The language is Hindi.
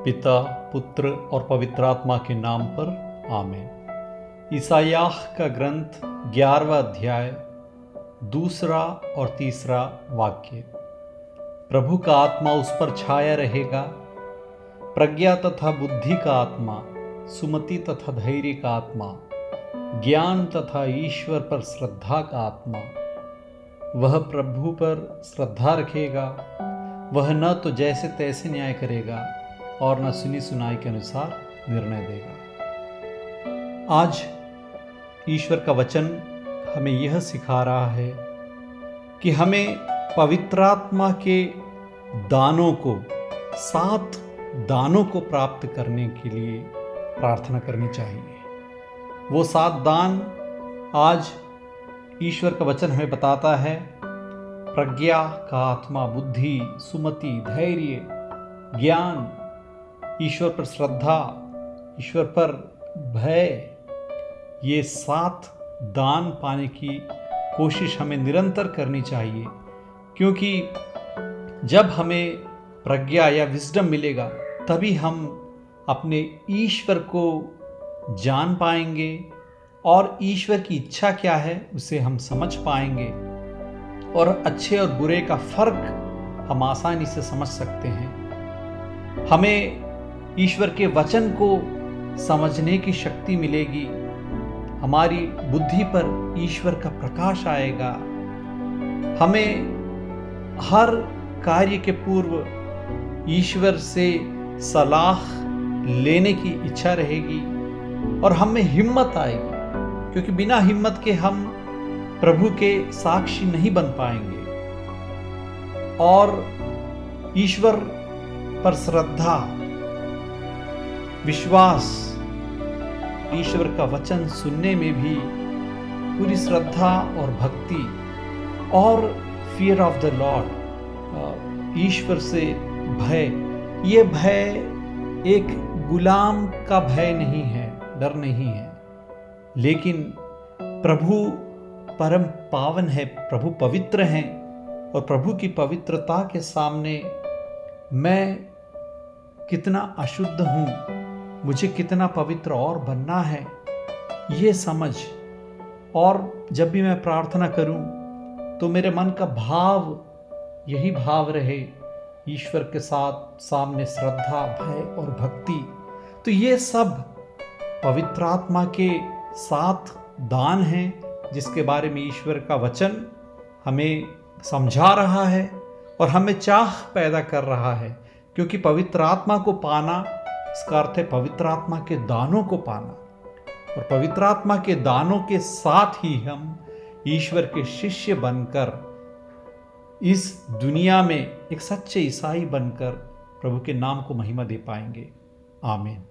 पिता, पुत्र और पवित्र आत्मा के नाम पर आमीन। ईसायाह का ग्रंथ 11वां अध्याय, दूसरा और तीसरा वाक्य। प्रभु का आत्मा उस पर छाया रहेगा, प्रज्ञा तथा बुद्धि का आत्मा, सुमति तथा धैर्य का आत्मा, ज्ञान तथा ईश्वर पर श्रद्धा का आत्मा। वह प्रभु पर श्रद्धा रखेगा, वह न तो जैसे तैसे न्याय करेगा और न सुनी सुनाई के अनुसार निर्णय देगा। आज ईश्वर का वचन हमें यह सिखा रहा है कि हमें पवित्र आत्मा के दानों को, 7 दानों को प्राप्त करने के लिए प्रार्थना करनी चाहिए। वो 7 दान आज ईश्वर का वचन हमें बताता है। प्रज्ञा का आत्मा, बुद्धि, सुमति, धैर्य, ज्ञान, ईश्वर पर श्रद्धा, ईश्वर पर भय, ये 7 दान पाने की कोशिश हमें निरंतर करनी चाहिए, क्योंकि जब हमें प्रज्ञा या विजडम मिलेगा तभी हम अपने ईश्वर को जान पाएंगे और ईश्वर की इच्छा क्या है उसे हम समझ पाएंगे और अच्छे और बुरे का फर्क हम आसानी से समझ सकते हैं। हमें ईश्वर के वचन को समझने की शक्ति मिलेगी, हमारी बुद्धि पर ईश्वर का प्रकाश आएगा, हमें हर कार्य के पूर्व ईश्वर से सलाह लेने की इच्छा रहेगी और हमें हिम्मत आएगी, क्योंकि बिना हिम्मत के हम प्रभु के साक्षी नहीं बन पाएंगे। और ईश्वर पर श्रद्धा, विश्वास, ईश्वर का वचन सुनने में भी पूरी श्रद्धा और भक्ति और फियर ऑफ द लॉर्ड, ईश्वर से भय। ये भय एक गुलाम का भय नहीं है, डर नहीं है, लेकिन प्रभु परम पावन है, प्रभु पवित्र हैं और प्रभु की पवित्रता के सामने मैं कितना अशुद्ध हूँ, मुझे कितना पवित्र और बनना है, ये समझ। और जब भी मैं प्रार्थना करूं तो मेरे मन का भाव यही भाव रहे, ईश्वर के साथ सामने श्रद्धा, भय और भक्ति। तो ये सब पवित्र आत्मा के 7 दान हैं जिसके बारे में ईश्वर का वचन हमें समझा रहा है और हमें चाह पैदा कर रहा है, क्योंकि पवित्र आत्मा को पाना, इसका अर्थ है पवित्र आत्मा के दानों को पाना, और पवित्र आत्मा के दानों के साथ ही हम ईश्वर के शिष्य बनकर इस दुनिया में एक सच्चे ईसाई बनकर प्रभु के नाम को महिमा दे पाएंगे। आमीन।